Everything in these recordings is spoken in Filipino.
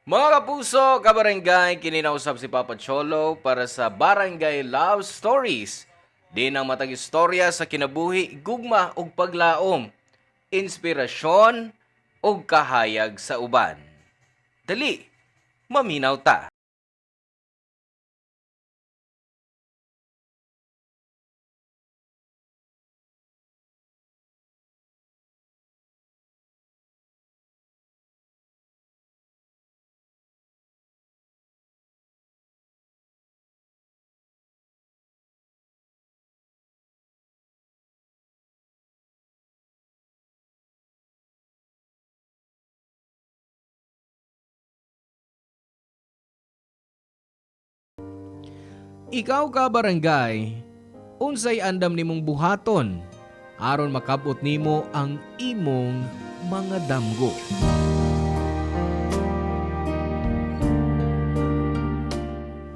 Mga kapuso, kabarangay, kininausap si Papa Cholo para sa Barangay Love Stories. Di ang matag istorya sa kinabuhi, gugma ug paglaom, inspirasyon ug kahayag sa uban. Dali, maminaw ta. Ikaw ka barangay, unsay andam nimong buhaton aron makabot nimo ang imong mga damgo.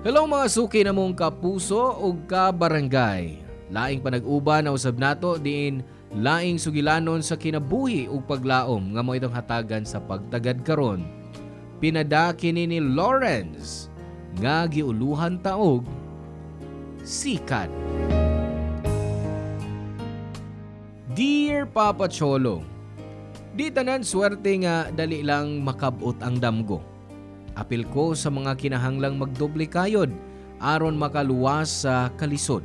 Hello mga suki na mong kapuso ug kabarangay. Laing panag-uban na usab nato diin laing sugilanon sa kinabuhi ug paglaom nga mo itong hatagan sa pagtagad karon. Pinadaki ni Lawrence nga giuluhan taog sikat. Dear Papa Cholo, di tanan swerte nga dali lang makabot ang damgo. Apil ko sa mga kinahanglang magdoble kayod aron makaluwas sa kalisod.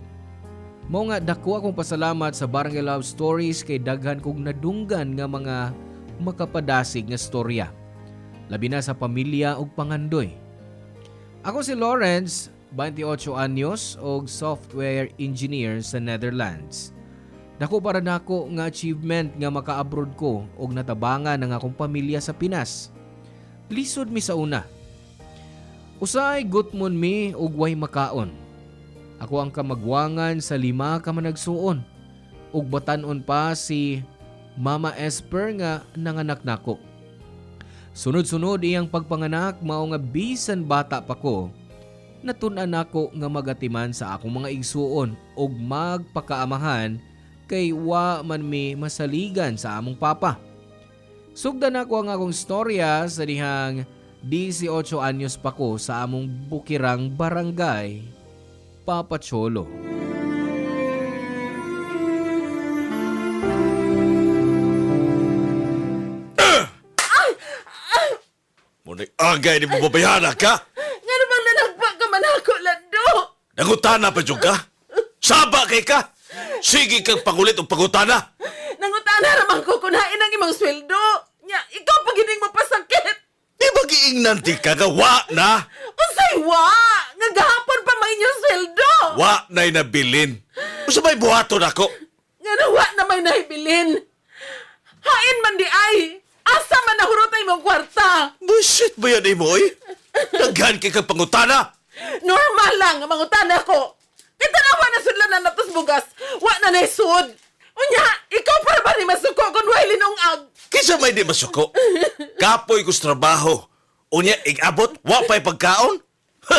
Mao nga dako akong pasalamat sa Barangay Love Stories kay daghan kog nadunggan nga mga makapadasig nga storya. Labi na sa pamilya ug pangandoy. Ako si Lawrence, 28 anyos og software engineer sa Netherlands. Dako para nako nga achievement nga maka-abroad ko og natabangan ang akong pamilya sa Pinas. Lisod mi sa una. Usay gutmon mi og way makaon. Ako ang kamagwangan sa 5 ka managsuon ug batan-on pa si Mama Esper nga nanganak nako. Sunod-sunod iyang pagpanganak mao nga bisan bata pa ko. Natun-an ako nga magatiman sa akong mga igsuon ug magpakaamahan kay wa man mi masaligan sa among papa. Sugdan ako ang akong storya sa dihang 18 anyos pa ko sa among bukirang barangay, Papa Cholo. Muna'y agay ni mababayana ka? Nga namang nanagpa ka man ako, Lando. Nangutana pa dyan ka? Saba kay ka? Sige kang pangulit o pangutana. Nangutana ramang ko kunain ang imong sweldo. Nya, ikaw pa gining mapasakit. Di ba giingnan ti ka nga wa na? Unsay wa? Nga gahapon pa may inyong sweldo. Wa na'y nabilin. Usa may buhaton ako? Nga na wa na may nahibilin. Hain man di ay. Asa man nahurotay mong kwarta. Bullshit ba yan, Imoy? Naghan kay kang pangutana. Normal lang ang mangutana ko. Kita na wa na sudlan na natos bugas. Wa na naisud. Unya, ikaw para ba ni masuko kung way linungag? Kisa may di masuko. Kapoy ko sa trabaho. Unya, igabot, wa pa'y pagkaon? Ha!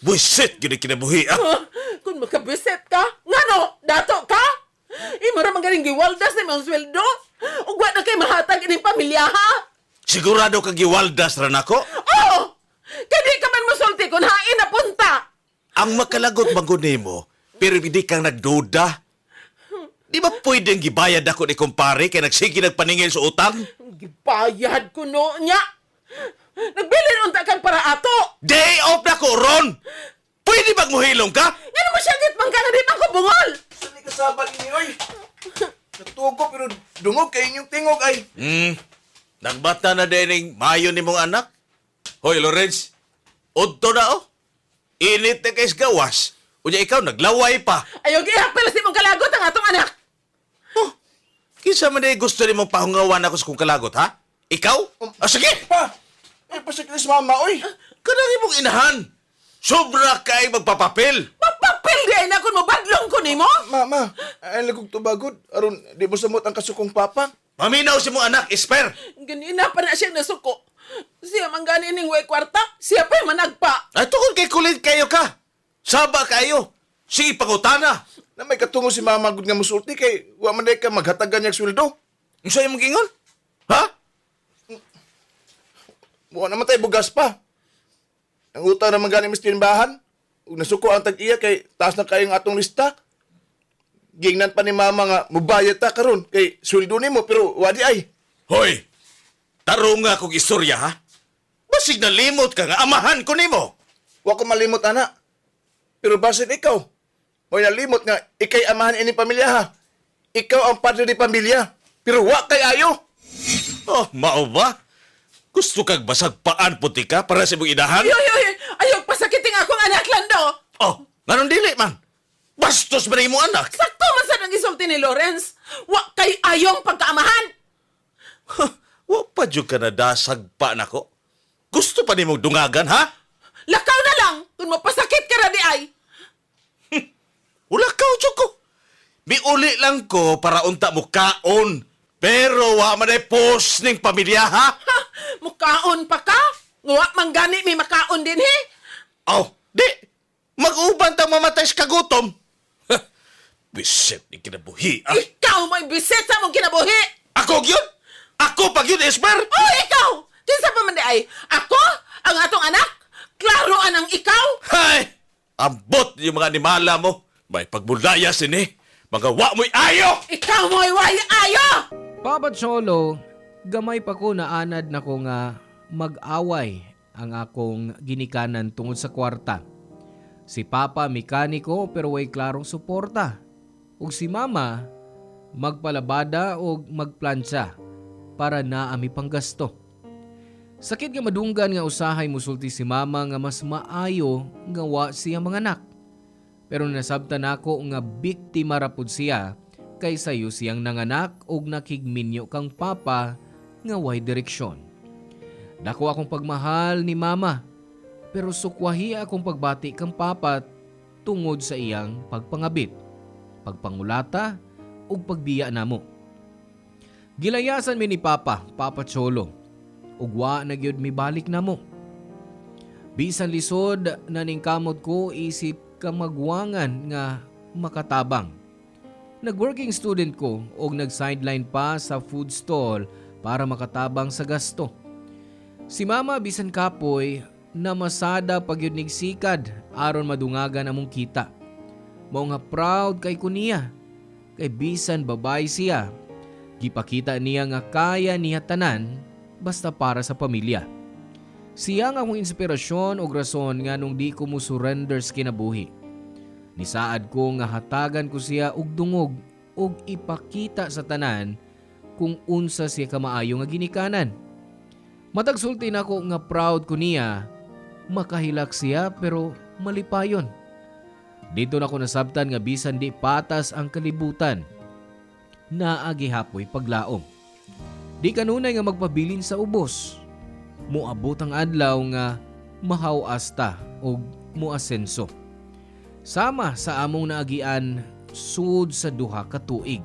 Bullshit, yun ang kinabuhi, ah. Kung makabiset ka, ngano, dato ka? Imo ra magaling giwaldas ni mong sweldo? Ug wa na kay mahatag ining pamilya, ha? Sigurado kang giwaldas ran ako? Oh! Kadi ka man musulti kung hain na punta! Ang makalagot magunay mo, pero hindi kang nagduda. Di ba pwedeng gibayad ako ni kumpare kaya nagsige nagpaningil sa utang? Gibayad ko no nya! Nagbilin unta kang para ato! Day off na ko, Ron! Pwede bang muhilong ka? Ngano mo siya git man ka nga di man ko bungol! Saan ni kasabal ini, oy? Natugo pero dungog kay inyong tingog ay. Nagbata na din ng mayo ni mong anak. Hoy, Lawrence, udto na oh. Init na kays gawas. Unya ikaw, naglaway pa. Ayaw gihapil si mong kalagot ang atong anak! Oh, kinsa man ay gusto ni mong pahungawan ako sa kong kalagot, ha? Ikaw? Sige! Pa! Ay, pasiklis mama, oy! Kanang imong inahan. Sobra kay magpapapel. Papapil di ay na kung mabadlong ko ni mo! Mama, ay lagog tubagod. Aron, di mo samot ang kasukong papa. Paminaw si mong anak, Esper. Ganina pa na siyang nasuko. Siya man gani ning way kwarta, siya pa'y managpa. Ay, tukol kay kulit kayo ka. Saba kayo. Sige, pangutana. Na may katungo si mama gud nga musulti kay wa man day ka maghatagan niya sweldo. Ang sa'yo mong gingon? Ha? Mukha naman tayo bugas pa. Ang utang naman galing mas tinbahan. Kung nasuko ang tag-iya kay taas na kayong atong lista. Gingnan pa ni mama nga, mubayad ta karon kay sweldo nimo pero wadi ay. Hoy! Tarong nga kong istorya, ha? Basig na limot ka nga, amahan ko nimo. Wa ko malimot ana. Pero basit ikaw. Mo'y nalimot nga ikay amahan ini pamilya ha. Ikaw ang padre ni pamilya. Pero wa kay ayo. Oh, mao ba? Gusto kag basag paan puti ka para sa imong inahan? Ayok pasakiting akong anak Lando. Oh, ngayon dili man. Bastos ba na imong anak? Sakto man sa nang isulti ni Lawrence. Wa kay ayong pagkaamahan. Wa pa jud ka nadasag pa nako. Gusto pa nimong dungagan, ha? Lakaw na lang kung mapasakit ka ra di ay. Wala ka, ko. Miuli lang ko para unta mo kaon. Pero wa man ay pos ning pamilya, ha? Ha, mukaon pa ka? Nga manggani may makaon din he. Oh, di. Mag-uban tang mamatay sa kagutom. Bisit ni kinabuhi, ah. Ikaw may bisit sa mong kinabuhi. Ako gyud? Ako pag yun, Esmer? Oh, ikaw! Kinsa pa man di ay? Ako? Ang atong anak? Klaro anang ikaw? Hay! Ambot yung mga animala mo. May pagbudaya sini. Mga wa mo'y ayo! Ikaw mo'y way ayo! Papa Cholo, gamay pa ko na anad na ko nga mag-away ang akong ginikanan tungod sa kwarta. Si Papa mekaniko pero way klarong suporta. Ug si Mama magpalabada o magplansya para naami pang gasto. Sakit nga madunggan nga usahay musulti si Mama nga mas maayo nga wa siya mga anak. Pero nasabtan ako nga biktima ra pud siya kay sayo siyang nanganak og nakigminyo kang Papa nga way direksyon. Dako akong pagmahal ni Mama pero sukwahi akong pagbati kang Papa tungod sa iyang pagpangabit, pagpangulata ug pagbiya namo. Gilayasan mi ni Papa Cholo, ug wa na gyud mi balik namo. Bisan lisod naning kamot ko isip kamagwangan nga makatabang. Nag-working student ko ug nag-sideline pa sa food stall para makatabang sa gasto. Si Mama bisan kapoy namasada pagyud nig sikad aron madungagan among kita. Mao nga proud kay kuniya kay bisan babay siya. Gipakita niya nga kaya niya tanan basta para sa pamilya. Siya nga akong inspirasyon o rason nga nung di ko mo surrender sa kinabuhi. Nisaad ko nga hatagan ko siya og dungog og ipakita sa tanan kung unsa siya kamaayo nga ginikanan. Matag sulti nako nga proud ko niya, makahilak siya pero malipayon. Dito na ko nasabtan nga bisan di patas ang kalibutan, naagi hapoy paglaom. Di kanunay nga magpabilin sa ubos. Muabot ang adlaw nga mahawas ta o muasenso. Sama sa among naagian sud sa duha ka tuig.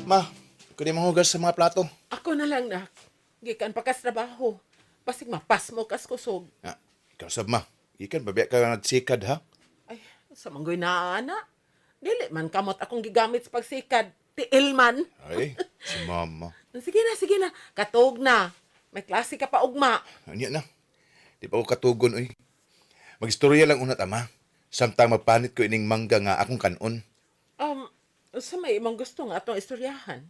Ma, kundi manghugas sa mga plato. Ako na lang, nak. Gikan pa kas trabaho. Basig mapas mo kas kusog. Ah, ikaw sab ma. Ikan babiya ka nga nagsikad ha. Ay, sa manggoy na, ana. Dili man kamot akong gigamit sa pagsikad. Tiil man. Ay, si mama. Sige na. Katog na. May klase ka pa ugma. Anya na. Di pa ako katugon oy. Magistorya lang una tama. Samtang mapanit ko ining mangga nga akong kanon. Sa may imong gusto nga atong istoryahan.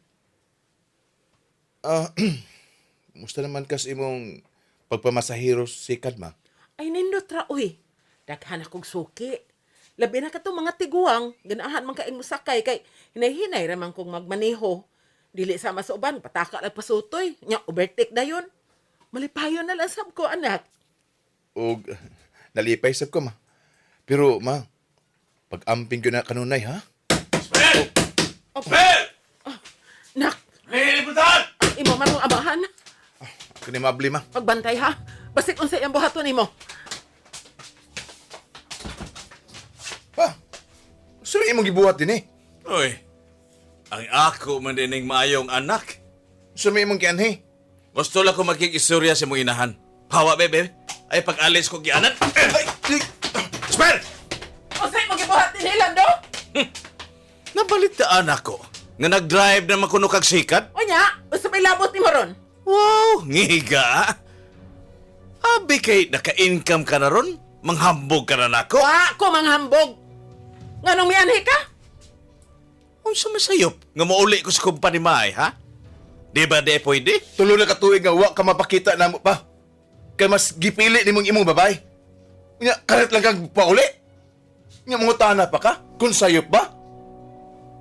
Musta naman kas imong pagpamasahiro sikad ma? Ay, nindot ra, uy. Daghan akong suki. Labi na ka to mga tiguang. Ganahan man kaing musakay. Kay hinay-hinay raman kong magmaneho. Dili sa masuban, pataka lang pasutoy. Nya, overtake na yun. Malipayon na lang sab ko, anak. O nalipay sab ko ma. Pero ma, pag-amping ko na kanunay ha? Ben! Nak, Liliputan! imo man mong amahan. Kani mabli ma. Pagbantay ha. Basik unsa iyang buhaton nimo. Pa, sino imong gibuhat din eh? Uy, ang ako man din ng maayong anak. Sino imong kianhi? Gusto lang ko magkikistorya sa mong inahan. Hawa, bebe. Ay, pag-alis ko gianan. Ay, Esmer! Unsa imong gibuhat din Lando? Nabalitaan ako Nga nag-drive na makuno kag sikat? O nya, usa may labot ni Maron. Wow, ngiga. Abi kay naka-income ka na ron? Manghambog ka na nako? Wa ko manghambog. Nganong may anhi ka? Unsa masayop nga mauli ko sa kumpanya maay, ha? Di ba di pwede? Tulo na katuig nga wa ka mapakita na mo pa. Kay mas gipili nimong imong babay. Nya karet lang kang pauli. Nya mangutana pa ka? Kung sayop ba?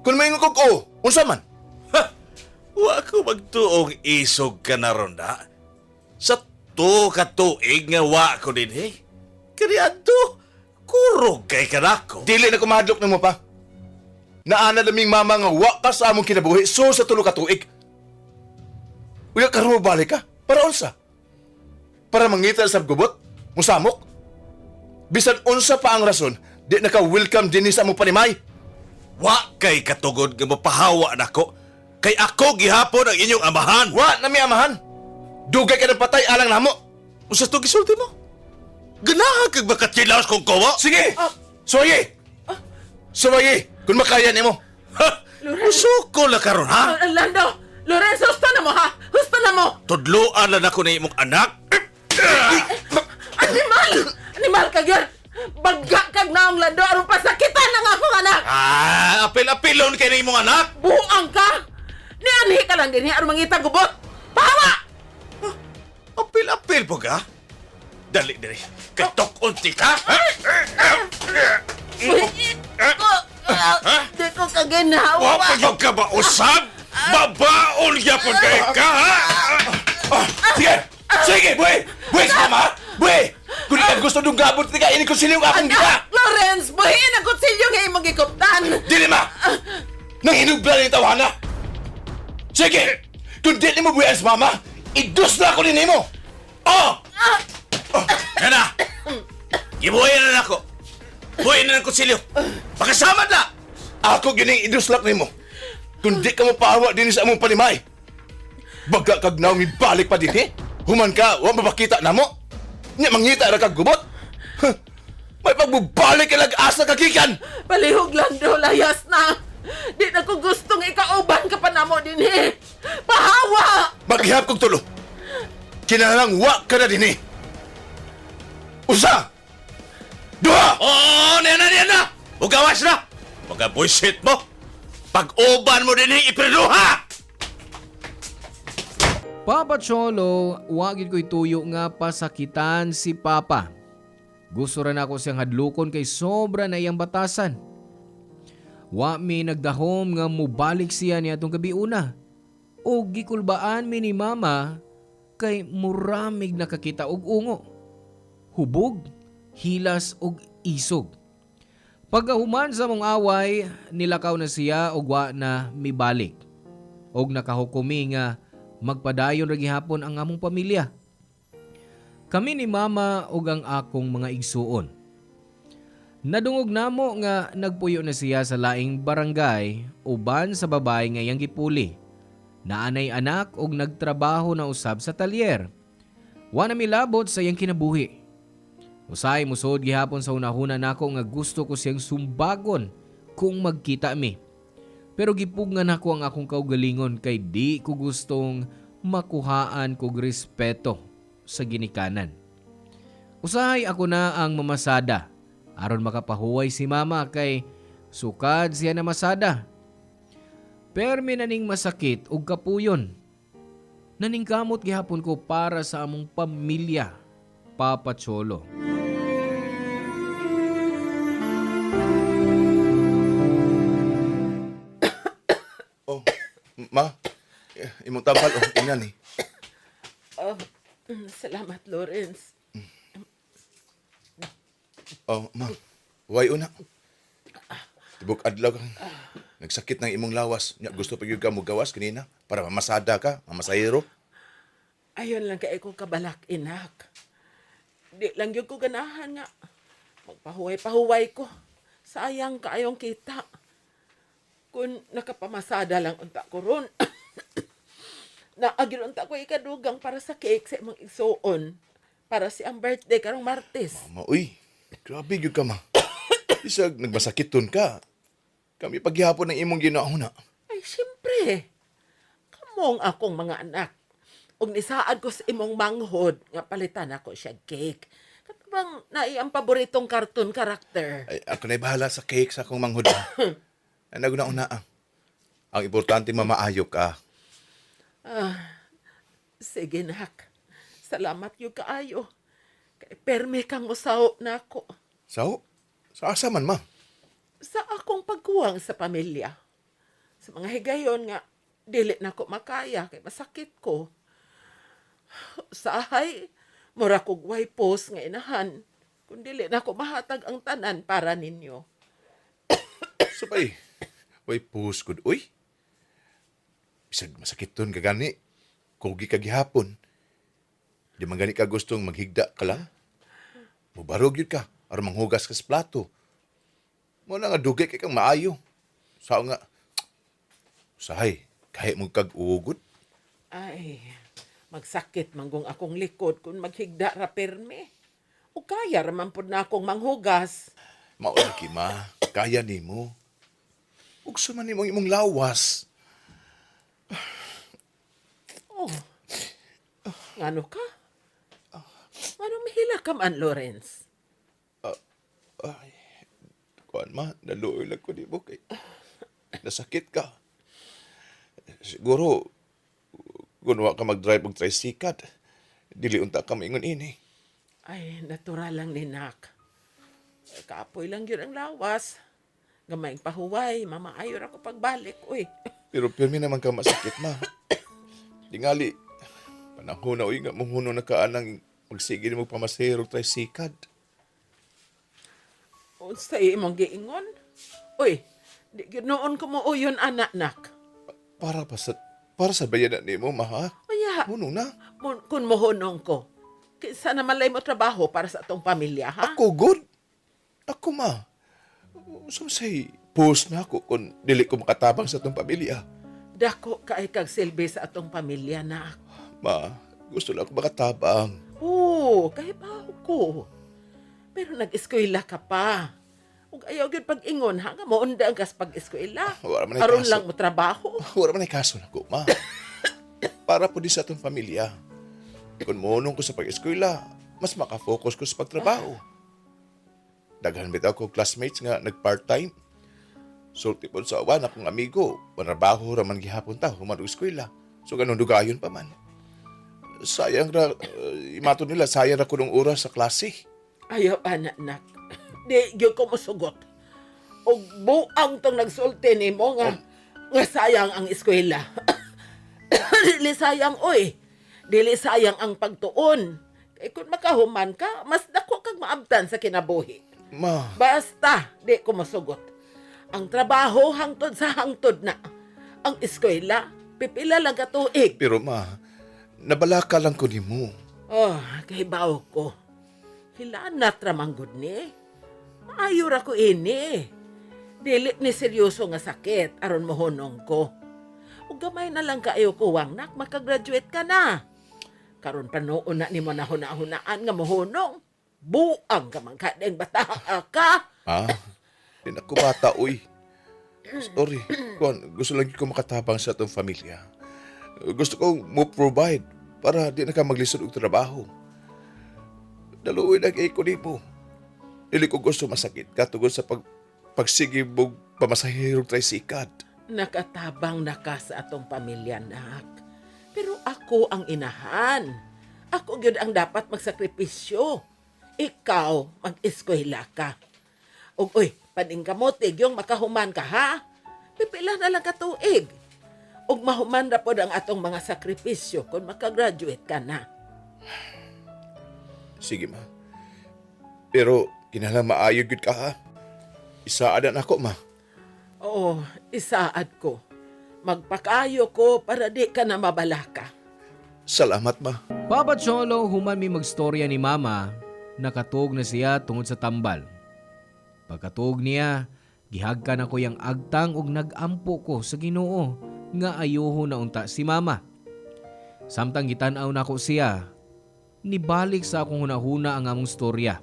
Kung may ngukog o, unsa man? Ha! Wa ko magtuong isog ka na ron, ha? Sa to katuig nga wa ko din, eh. Kariado, kurog kay kanako. Dili na kumadlok na mo pa. Naana naming mama nga wa ka sa among kinabuhi so sa tulo ka tuig. Uya karon mo balik ka. Para unsa? Para mangita sa gubot? Musamok? Bisan unsa pa ang rason, di naka-welcome din sa among panimay. Wa kay katugod nga mapahawa nako. Kay ako gihapon ang inyong amahan. Wa na mi amahan. Dugay ka ng patay alang namo. Unsa to gisulti mo? Ganahan kag makatsilaos kong kawa? Sige! Suwaye! Suwaye! Kung makaya nimo. Ha! Usuko la karon, ha? Lando, Lorenzo, husto na mo ha? Husto na mo! Tudloan lang ako na imong anak. Animal! Animal ka gyud! Bagga kag naong Lando, aron pasakitan ng akong anak! Apil-apilon kay na imong anak. Buang ka! Nianhi ka lang din, aron mangita gubot! Pahawa! Apil-apil po ka? Dali, dali. Kay tok-unti ka? Ha? Di ko ka ginawa! Wa pa yung ka ba usab? Babaon yapon kay ka, ha? Sige! Sige, buhay! Buhay sa mama! Buhay! Kung di ka gusto nung gabot, di ka ini ko sila yung akong gina! Lawrence, buhin ang kutsilyo nga imong gikuptan! Dili ma! Nang hinubla na yung tawana! Sige! Kung di mo buhay sa mama, idus na ako din mo! Oh! Yan na! Gibuhayan na ako. Buhayan na ng kutsilyo. Pakasamad na! Ako gining iduslak nimo. Kung di ka mapahawa din sa among panimay. Baga kag naong ibalik pa din Human ka, wa mapakita na mo. Nya mangita ra kag gubot. Huh. May pagbubalik ka lag-asa kagikan. Palihog Lando, layas na! Di na ko gustong ikauban ka pa namo din Pahawa! Maghihap kog tulo. Kinahanglang wa ka na din Usa! Duha! Oo, niyan na! Ugawas na! Mga bullshit mo! Pag-uban mo din ipiruha! Papa Cholo, wagid ko'y tuyo nga pasakitan si Papa. Gusto rin ako siyang hadlukon kay sobra na iyang batasan. Wa mi nagdahom nga mubalik siya niya atong gabi una. O gikulbaan mi ni Mama kay muramig nakakita og ungo. Hubog, hilas og isog. Pagkahuman sa mong away, nilakaw na siya og wa na mibalik. Og nakahukumi nga magpadayon ra gihapon ang among pamilya. Kami ni Mama ug ang akong mga igsuon. Nadungog namo nga nagpuyo na siya sa laing barangay uban sa babae nga iyang gipuli. Naanay anak og nagtrabaho na usab sa talyer. Wa na milabot sa iyang kinabuhi. Usay musod gihapon sa unahuna nako nga gusto ko siyang sumbagon kung magkita mi. Pero gipugngan ako ang akong kaugalingon kay di ko gustong makuhaan kog respeto sa ginikanan. Usahay ako na ang mamasada aron makapahuway si Mama kay sukad siya na masada. Permi naning masakit og kapuyon. Naningkamot gihapon ko para sa among pamilya, Papa Cholo. Oh, ma. Imong tambal oh, ina ni. Salamat, Lawrence. Oh, ma. Way una. Tibok adlaw kang nagsakit ng imong lawas. Nya gusto pa gyud ka mo gawas kanina para mamasada ka, mamasayro. Ayon lang kay ko kabalak, inak. Di lang yun ko ganahan nga. Magpahuway-pahuway ko. Sayang kaayong kita. Kung nakapamasada lang unta ko ron. Naagil unta ko ikadugang para sa cake sa imong igsuon. Para si ang birthday karong Martes. Ma, uy. Grabe gyud ka ma. Isag nagmasakiton ka. Kami paghihapon ng imong ginahuna. Ay, siyempre. Kamong akong mga anak. Og nisaad ko sa imong manghod nga palitan ako siya cake. Katubang naay ang paboritong cartoon character. Ay, ako na'y bahala sa cake sa akong manghod. Ano na una ang. Ang importante mamaayo ka. Sige, nak. Salamat yung kaayo. Kay perme kang usaw na ako. So, sa asa man, ma? Sa akong pagkuwang sa pamilya. Sa mga higayon nga, dili na ko makaya kay masakit ko. Sahay, mura kog way post nga inahan. Kung dili na ko mahatag ang tanan para ninyo. Sabay, way push good. Uy, bisag masakit ton kagani. Kugi ka gihapon. Di man gani ka gustong maghigda ka lang. Mubarog yun ka, aron manghugas ka sa plato. Mo na nga dugay kay kang maayo. Sao nga, sahay, kahit mo kag-ugod. Ay, magsakit manggong akong likod kung maghigda ra perme. O kaya raman pod na akong manghugas. Maulaki ma, kaya ni mo. Ug suman ni imong lawas. Oh, ngano ka? Ngano mahila ka man, Lawrence? Ay, kuan ma, naluoy lang ko di mo kay nasakit ka. Siguro, gunwa ka mag-drive og tricycle. Dili unta ka maingon ini. Ay, natural lang ni Nak. Kaapoy lang yun ang lawas. Gamayng pahuway, mamaayo ra ko pagbalik, uy. Pero pirmi naman ka masakit ma. Tingali, panahon na uy nga mong na ka anang magsige mo pamasero tricycle. Unsay imong giingon? Uy, di ginoon ko mo uyon anak, Nak. Para sa bayanan ni mo, ma, ha? Uya, Huno na. kun mohonong ko. Kinsa naman lay mo trabaho para sa atong pamilya, ha? Ako, good. Ako, ma. Say, post na ako kung dili ko makatabang sa itong pamilya. Dako ka kag silbi sa atong pamilya, Nak. Ma, gusto lang ako makatabang. Oo, kahibaw ko. Pero nag-eskwela ka pa. Ug ayaw gyud pag-ingon ha nga maunda ang kas pag-eskwela. Wala man ay Aron kaso. lang mo trabaho. Wala man ay kaso na ko, ma. Para po di sa itong pamilya. Kung munong ko sa pag-eskwela, mas makafocus ko sa pagtrabaho. Daghan bitaw ko classmates nga nag-part-time. Sulti po sa awan akong amigo, manrabaho raman gihapon ta, human og eskwela. So ganun dugayon pa man. Sayang ra, imato nila, sayang ra ko ng oras sa klase. Ayaw anak nak. Di gyud ko mosugot. Og buang tong nagsulti nimo nga sayang ang eskwela. Dili sayang oy. Dili sayang ang pagtuon. Kay kung makahuman ka, mas dako kag maabtan sa kinabuhi. Ma, Basta, di ko masugot. Ang trabaho hangtod sa hangtod na. Ang eskwela, pipila lang ka tuig. pero ma, nabalaka lang ko ni mo. Oh, kahibaw ko. Hilanat ramanggod ni. Maayo ra ko ini. Dili ni seryoso nga sakit, aron mohonong ko. Ug gamay na lang kaayo ko wang nak, makagraduate ka na. Karon pa noon na ni mo na hunahunaan nga mohonong. Buang ka man kadeng bata ka. Ah, di na ko bata, uy. Sorry, Juan, gusto lang ko makatabang sa itong pamilya. Gusto kong mo provide para di na ka maglisod og trabaho. Daluoy nag-ay ko ni mo. Dili ko gusto masakit ka tungod sa pagsigib og pamasahirong tricycle. Nakatabang na ka sa atong pamilya, nak. Pero ako ang inahan. Ako gyud ang dapat magsakripisyo. Ikaw, mag-eskwela ka. Ug oy, paningkamotig yung makahuman ka, ha? Pipila na lang ka tuig. Ug mahuman ra pod ang atong mga sakripisyo kung makagraduate ka na. Sige, ma. Pero, kinahanglan maayo gyud ka, ha? Isaadan ako, ma. Oo, isaad ko. Magpakayo ko para di ka na mabalaka. Salamat, ma. Papa Cholo, human mi magstorya ni Mama, nakatug na siya tungod sa tambal. Pagkatug niya, gihagkan ako yang agtang ug nagampo ko sa Ginoo nga ayuho na unta si Mama. Samtang gitan-aw nako siya, nibalik sa akong hunahuna ang among storya.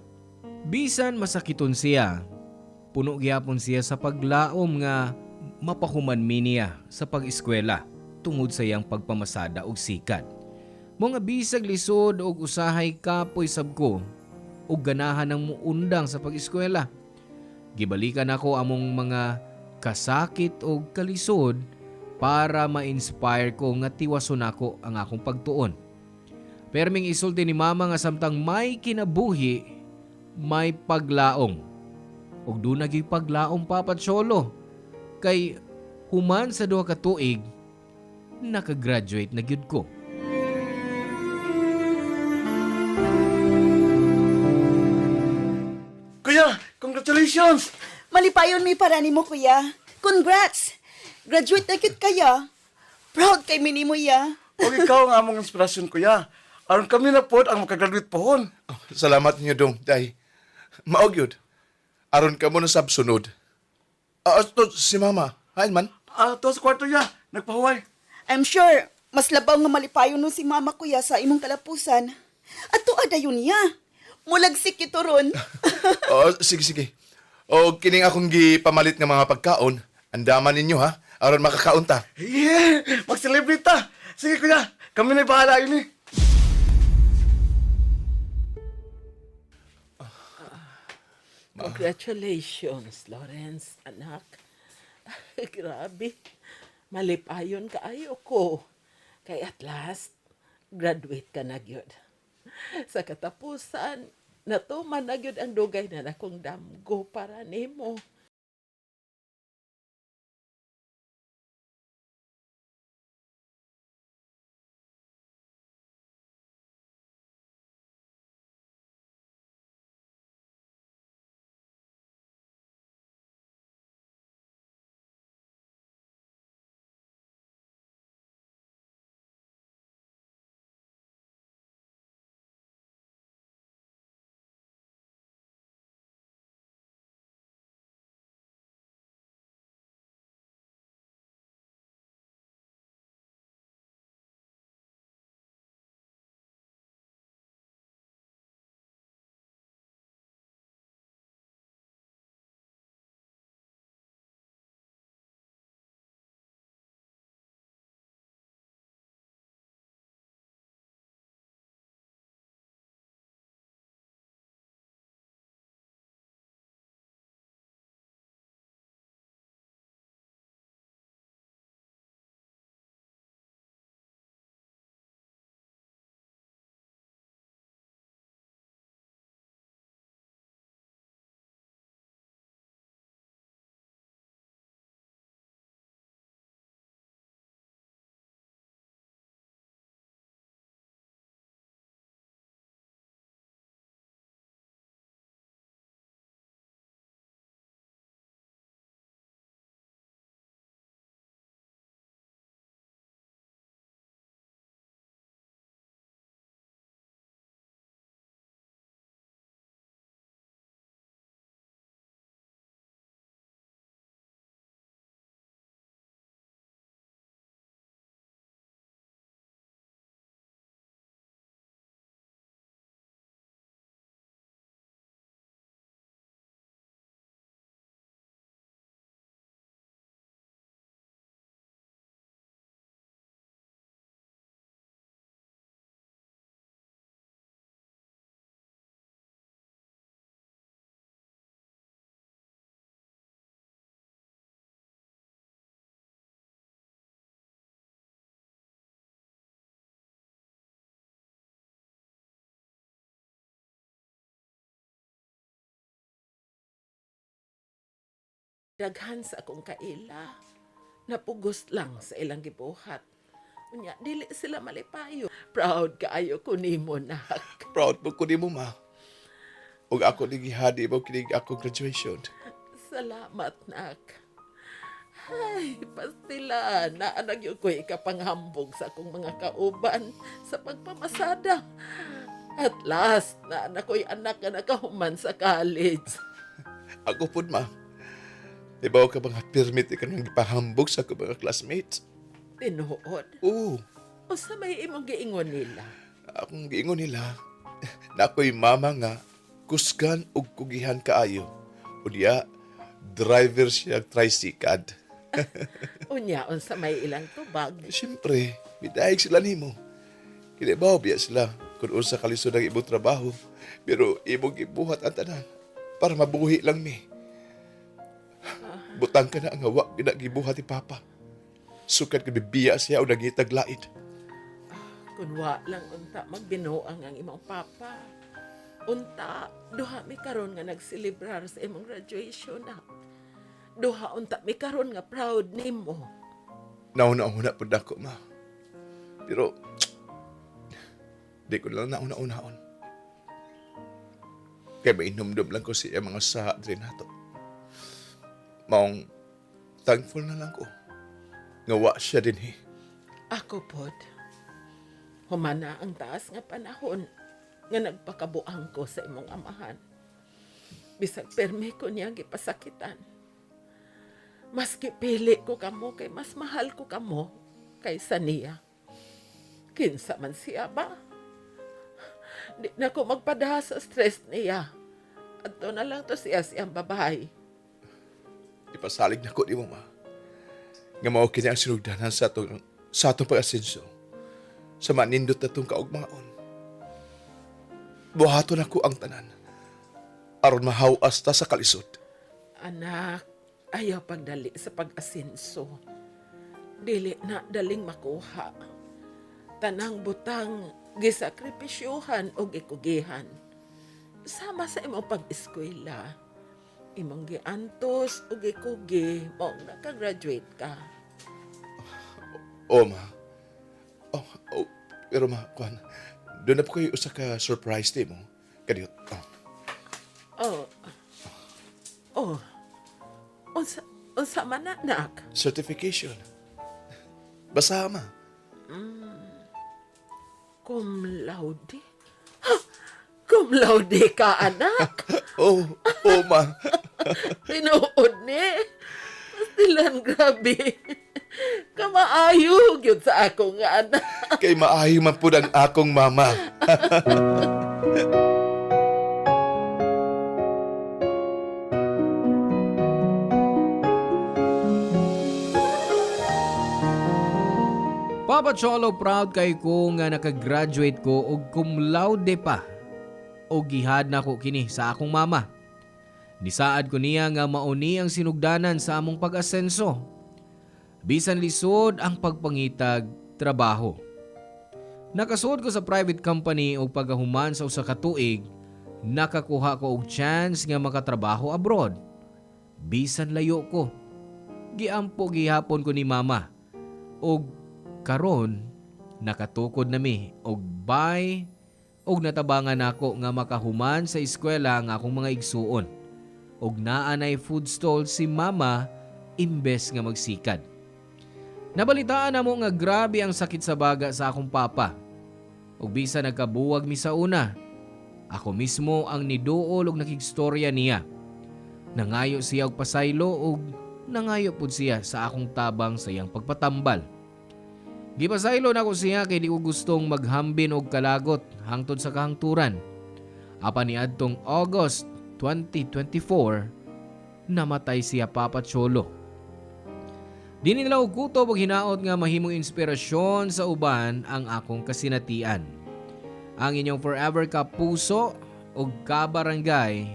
Bisan masakiton siya, puno gyapon siya sa paglaom nga mapahuman mi niya sa pag-eskwela tungod sa iyang pagpamasada og sikat. Mga bisag lisod og usahay kapoy sabko og ganahan ng muundang sa pag-eskwela. Gibalikan ako among mga kasakit o kalisod para ma-inspire ko nga tiwason ako ang akong pagtuon. Perming isulti ni mama nga samtang may kinabuhi, may paglaong. Og doon naging paglaong Papa Cholo. Kay human sa 2 ka tuig, nakagraduate na gyud ko. Kuya, congratulations! Malipayon mi para nimo kuya. Congrats! Graduate na gyud kaya. Proud kay mi nimo ya. O ikaw ang among inspirasyon, kuya. Aron kami na pod ang makagraduate pohon. Oh, salamat niyo dong, day. Maog yun. Aron ka mo na sabsunod. To si mama. Hain man. To sa kwarto ya, nagpahuway. I'm sure mas labaw nga malipayon no si mama kuya sa imong kalapusan. At tuada yun ya. Mulagsik ito ron. Sige. O kining akong gipamalit nga mga pagkaon. Andaman ninyo ha. Aron makakaon ta. Yeah! Mag-celebrate ta! Sige, kuya. Kami na bahala ini. Congratulations, Lawrence, anak. Grabe. Malipayon kaayo ko. Kay at last, graduate ka na gyud. Sa katapusan, natuman na gyud ang dugay na nakong damgo para nimo. Daghan sa akong kaila. Napugos lang sa ilang gibuhat. Unya, dili sila malipayo. Proud kaayo ko nimo, nak. Proud mo ko ni mo, ma. Ug ako ni gihadi mo kinig ako graduation. Salamat, nak. Ay, pastila. Naanag yun ko ikapanghambog sa akong mga kauban sa pagpamasada. At last, naanak ko'y anak na nakahuman sa college. Ako po, ma. Ibaw ka mga permit ka nang ipahambog sa akong mga classmates. Tinuod. Oo. O sa may imong giingon nila. Akong giingon nila na ako'y mama nga kusgan og kugihan kaayo. O diya, driver siya tricycad. Unyaon sa may ilang tubag. Siyempre, bidayag sila nimo. Kinibaw biya sila kung unsa kalisod ang ibong trabaho. Pero ibong gibuhat ang tanan para mabuhi lang mi. Butang ka na ang hawa ginagibuhat ni Papa. Sukad ka bibiya siya o nagitag laid. Kunwa lang unta magbinuang ang imong papa. Unta, duha mi karon nga nagselebrar sa imong graduation na. Duha unta mi karon nga proud nimo. Nauna-una po dako, ma. Pero, di ko lang nauna-unaon. Kaya mainumdum lang ko siya mga sa nato. Maong thankful na lang ko. Ngawa siya din Ako pod. Humana ang taas nga panahon nga nagpakabuang ko sa imong amahan. Bisag permi ko niya gipasakitan. Maski pili ko kamo kay mas mahal ko kamo kaysa niya. Kinsa man siya ba? Di na ko magpadaha sa stress niya. Adto na lang to siya siyang babae. Ipasalig na ko di mo, ma. Nga mao kini ang sinugdanan sa atong pag-asenso. Sa manindot na itong kaugmaon. Buhaton ako ang tanan. Aron mahawas ta sa kalisod. Anak, ayaw pagdali sa pag-asenso. Dili na daling makuha. Tanang butang gisakripisyuhan o gikugihan. Sama sa imong pag-eskwela. Imong giantos o gikugi mo nakagraduate ka. O, ma. Pero ma, kuhan, doon na po kayo usa ka surprise di mo. Kadiyot. Unsa man anak? Certification. Basa, ma. Cum laude? Ha? Cum laude ka, anak? Oh, ma. Tinuod ni. Pastilan, grabe. Kamaayo, yun sa akong nga anak. Kay maayo man po ang akong mama. Papa Cholo, proud kay ko nga nakagraduate ko og cum laude pa. O gihad na ko kini sa akong mama. Nisaad ko niya nga mauni ang sinugdanan sa among pag-asenso. Bisan lisod ang pagpangitag trabaho. Nakasuod ko sa private company o pagahuman sa usa ka tuig, nakakuha ko og chance nga makatrabaho abroad. Bisan layo ko. Giampo gihapon ko ni mama. Og karon nakatukod nami og bye og natabangan ako nga makahuman sa eskwela nga akong mga igsuon. Og naanay food stall si mama imbes nga magsikad. Nabalitaan na mo nga grabe ang sakit sa baga sa akong papa. Og bisa nagkabuwag mi sa una. Ako mismo ang niduol og nakigstorya niya. Nangayo siya og pasaylo og nangayo pud siya sa akong tabang sa iyang pagpatambal. Gipasaylo na ko siya kay di ko gustong maghambin og kalagot hangtod sa kahangturan. Apa ni adtong August 2024, namatay siya Papa Cholo. Di nila og kutob og hinaot nga mahimong inspirasyon sa uban ang akong kasinatian. Ang inyong forever kapuso ug kabarangay,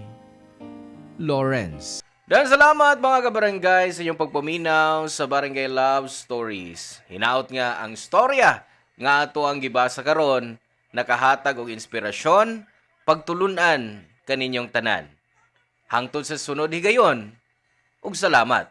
Lawrence. Dan salamat mga kabarangay sa inyong pagpaminaw sa Barangay Love Stories. Hinaot nga ang storya nga ato ang gibasa karon nakahatag og inspirasyon, pagtulunan kaninyong tanan. Hangtod sa sunod higayon, ug salamat.